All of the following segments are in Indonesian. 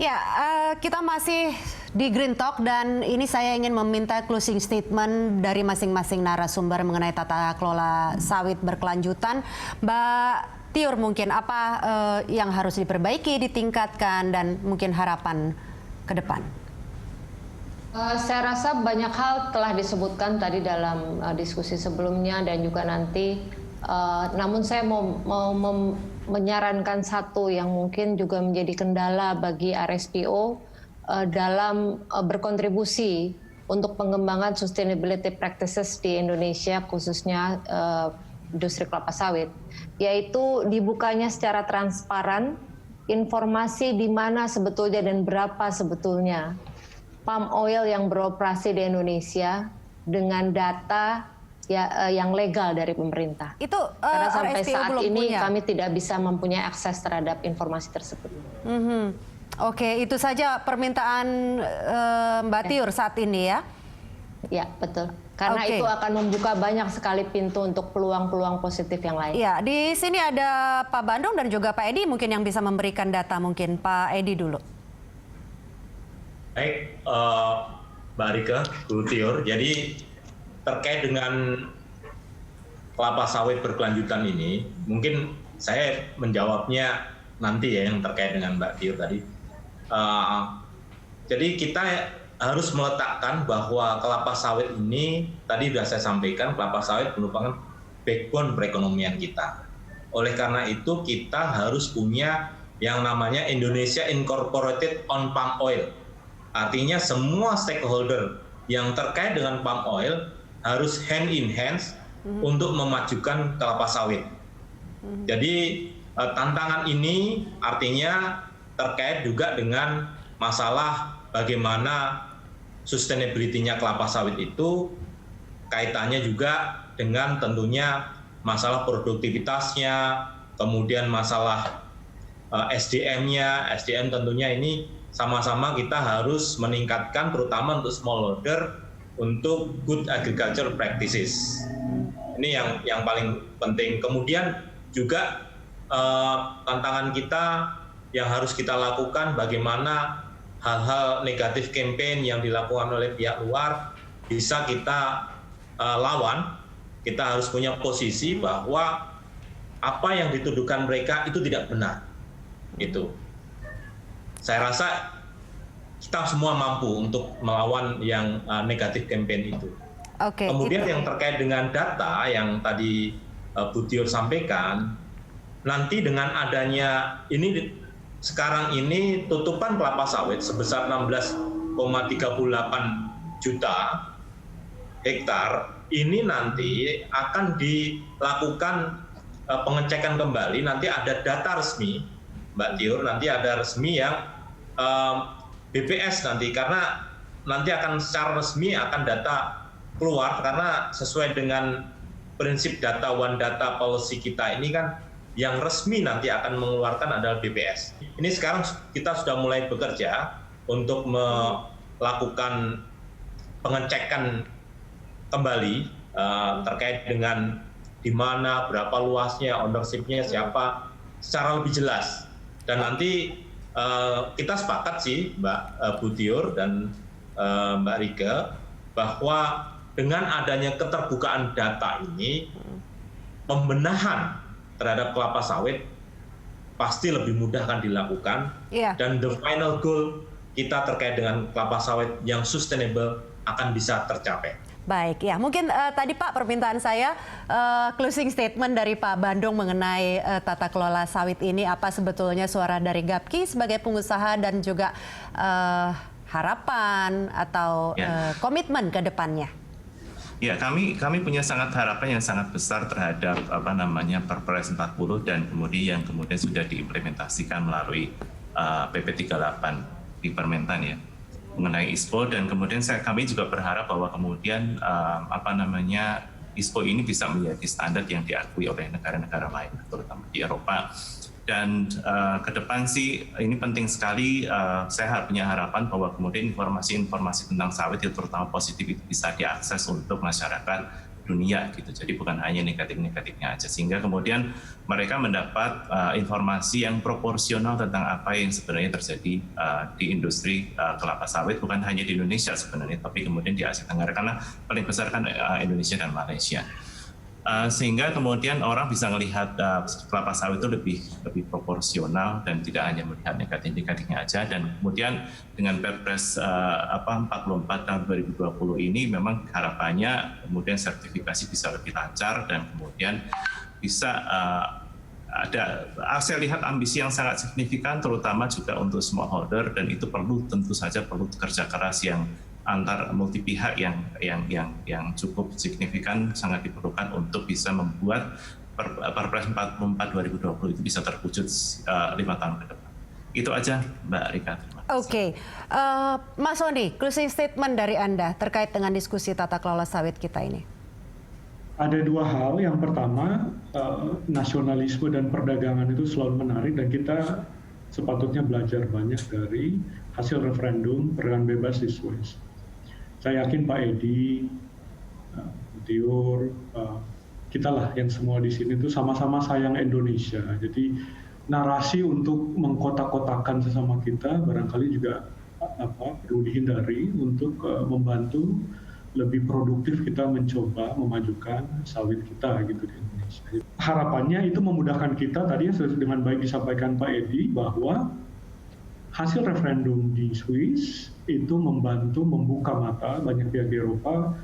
Ya, kita masih di Green Talk dan ini saya ingin meminta closing statement dari masing-masing narasumber mengenai tata kelola sawit berkelanjutan. Mbak Tiur, mungkin apa yang harus diperbaiki, ditingkatkan, dan mungkin harapan ke depan? Saya rasa banyak hal telah disebutkan tadi dalam diskusi sebelumnya dan juga nanti. Namun saya mau menyarankan satu yang mungkin juga menjadi kendala bagi RSPO dalam berkontribusi untuk pengembangan sustainability practices di Indonesia, khususnya industri kelapa sawit, yaitu dibukanya secara transparan informasi di mana sebetulnya dan berapa sebetulnya palm oil yang beroperasi di Indonesia dengan data yang legal dari pemerintah. Itu karena sampai RSPO saat belum ini punya. kami tidak bisa mempunyai akses terhadap informasi tersebut. Oke, itu saja permintaan Mbak Tiur saat ini ya? Ya, betul. Karena itu akan membuka banyak sekali pintu untuk peluang-peluang positif yang lain. Ya, di sini ada Pak Bandung dan juga Pak Edi mungkin yang bisa memberikan data. Mungkin Pak Edi dulu. Baik, Mbak Rika, Bu Tiur. Jadi terkait dengan kelapa sawit berkelanjutan ini, mungkin saya menjawabnya nanti ya yang terkait dengan Mbak Tiur tadi. Jadi kita harus meletakkan bahwa kelapa sawit ini, tadi sudah saya sampaikan, kelapa sawit merupakan backbone perekonomian kita. Oleh karena itu kita harus punya yang namanya Indonesia Incorporated on Palm Oil. Artinya semua stakeholder yang terkait dengan palm oil harus hand in hands untuk memajukan kelapa sawit. Jadi tantangan ini artinya terkait juga dengan masalah bagaimana sustainability-nya kelapa sawit itu kaitannya juga dengan tentunya masalah produktivitasnya, kemudian masalah SDM-nya. SDM tentunya ini sama-sama kita harus meningkatkan, terutama untuk smallholder, untuk good agriculture practices. Ini yang paling penting. Kemudian juga tantangan kita yang harus kita lakukan, bagaimana hal-hal negatif campaign yang dilakukan oleh pihak luar bisa kita lawan. Kita harus punya posisi bahwa apa yang dituduhkan mereka itu tidak benar. Itu. Saya rasa kita semua mampu untuk melawan yang negatif campaign itu. Kemudian yang terkait dengan data yang tadi Bu Tiur sampaikan, nanti dengan adanya ini sekarang ini tutupan kelapa sawit sebesar 16,38 juta hektar, ini nanti akan dilakukan pengecekan kembali, nanti ada data resmi, Mbak Tiur, nanti ada resmi yang BPS nanti, karena nanti akan secara resmi akan data keluar, karena sesuai dengan prinsip data one data policy kita ini kan yang resmi nanti akan mengeluarkan adalah BPS. Ini sekarang kita sudah mulai bekerja untuk melakukan pengecekan kembali terkait dengan di mana, berapa luasnya, ownership-nya siapa, secara lebih jelas. Dan nanti kita sepakat sih Mbak Bu Tiur dan Mbak Rika bahwa dengan adanya keterbukaan data ini, pembenahan terhadap kelapa sawit pasti lebih mudah akan dilakukan. Dan the final goal kita terkait dengan kelapa sawit yang sustainable akan bisa tercapai. Baik, ya mungkin tadi Pak permintaan saya closing statement dari Pak Bandung mengenai tata kelola sawit ini, apa sebetulnya suara dari GAPKI sebagai pengusaha dan juga harapan atau komitmen ke depannya. Ya, kami punya harapan yang sangat besar terhadap Perpres 40 dan kemudian sudah diimplementasikan melalui PP 38 di Permentan ya, mengenai ISPO, dan kemudian kami juga berharap bahwa kemudian ISPO ini bisa menjadi standar yang diakui oleh negara-negara lain, terutama di Eropa. Dan ke depan sih ini penting sekali, saya punya harapan bahwa kemudian informasi-informasi tentang sawit yang terutama positif itu bisa diakses untuk masyarakat dunia gitu. Jadi bukan hanya negatifnya aja, sehingga kemudian mereka mendapat informasi yang proporsional tentang apa yang sebenarnya terjadi di industri kelapa sawit, bukan hanya di Indonesia sebenarnya, tapi kemudian di Asia Tenggara, karena paling besar kan Indonesia dan Malaysia. Sehingga kemudian orang bisa melihat kelapa sawit itu lebih proporsional dan tidak hanya melihat negatifnya aja. Dan kemudian dengan Perpres 44 tahun 2020 ini memang harapannya kemudian sertifikasi bisa lebih lancar dan kemudian bisa saya lihat ambisi yang sangat signifikan terutama juga untuk smallholder, dan itu tentu saja perlu kerja keras yang antar multi pihak yang cukup signifikan, sangat diperlukan untuk bisa membuat Perpres 44 2020 itu bisa terwujud 5 tahun ke depan. Itu aja Mbak Rika. Oke. Mas Sony, closing statement dari Anda terkait dengan diskusi tata kelola sawit kita ini. Ada dua hal. Yang pertama, nasionalisme dan perdagangan itu selalu menarik, dan kita sepatutnya belajar banyak dari hasil referendum perdagangan bebas di Swiss. Saya yakin Pak Edi, Tiur, kita lah yang semua di sini itu sama-sama sayang Indonesia. Jadi narasi untuk mengkotak-kotakan sesama kita barangkali juga perlu dihindari untuk membantu lebih produktif kita mencoba memajukan sawit kita gitu di Indonesia. Harapannya itu memudahkan kita, tadi yang sudah dengan baik disampaikan Pak Edi, bahwa hasil referendum di Swiss itu membantu membuka mata banyak pihak di Eropa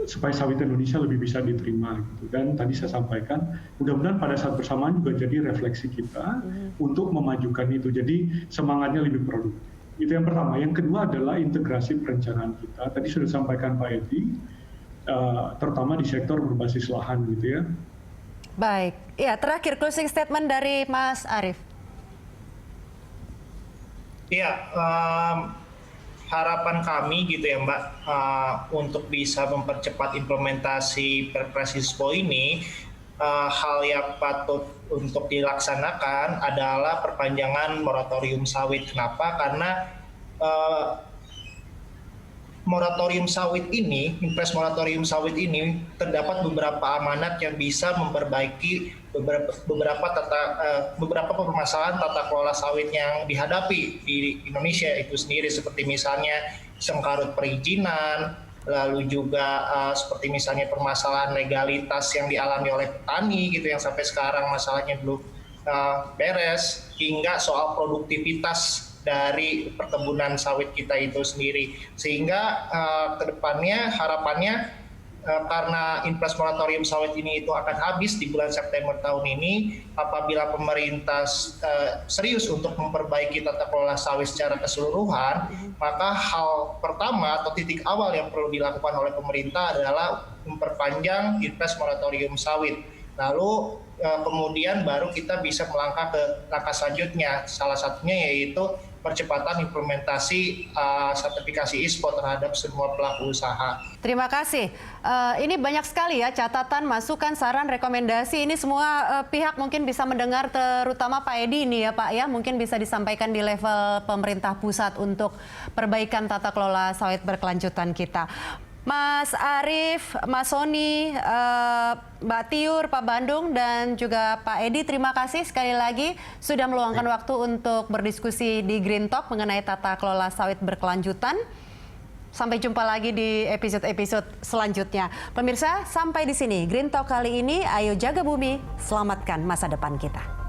supaya sawit Indonesia lebih bisa diterima gitu. Dan tadi saya sampaikan, mudah-mudahan pada saat bersamaan juga jadi refleksi kita untuk memajukan itu. Jadi semangatnya lebih produktif. Itu yang pertama. Yang kedua adalah integrasi perencanaan kita. Tadi sudah disampaikan Pak Edi, terutama di sektor berbasis lahan gitu ya. Baik, ya terakhir closing statement dari Mas Arief. Iya, harapan kami gitu ya Mbak, untuk bisa mempercepat implementasi Perpres ISPO ini, hal yang patut untuk dilaksanakan adalah perpanjangan moratorium sawit. Kenapa? Karena moratorium sawit ini, impres moratorium sawit ini, terdapat beberapa amanat yang bisa memperbaiki beberapa permasalahan tata kelola sawit yang dihadapi di Indonesia itu sendiri, seperti misalnya sengkarut perizinan, lalu juga seperti misalnya permasalahan legalitas yang dialami oleh petani gitu yang sampai sekarang masalahnya belum beres, hingga soal produktivitas dari perkebunan sawit kita itu sendiri. Sehingga kedepannya harapannya karena impres moratorium sawit ini itu akan habis di bulan September tahun ini, apabila pemerintah serius untuk memperbaiki tata kelola sawit secara keseluruhan, maka hal pertama atau titik awal yang perlu dilakukan oleh pemerintah adalah memperpanjang impres moratorium sawit. Lalu kemudian baru kita bisa melangkah ke langkah selanjutnya, salah satunya yaitu percepatan implementasi sertifikasi ISPO terhadap semua pelaku usaha. Terima kasih. Ini banyak sekali ya catatan, masukan, saran, rekomendasi. Ini semua pihak mungkin bisa mendengar, terutama Pak Edi ini ya Pak ya. Mungkin bisa disampaikan di level pemerintah pusat untuk perbaikan tata kelola sawit berkelanjutan kita. Mas Arief, Mas Sony, Mbak Tiur, Pak Bandung, dan juga Pak Edi, terima kasih sekali lagi sudah meluangkan waktu untuk berdiskusi di Green Talk mengenai tata kelola sawit berkelanjutan. Sampai jumpa lagi di episode-episode selanjutnya. Pemirsa, sampai di sini Green Talk kali ini. Ayo jaga bumi, selamatkan masa depan kita.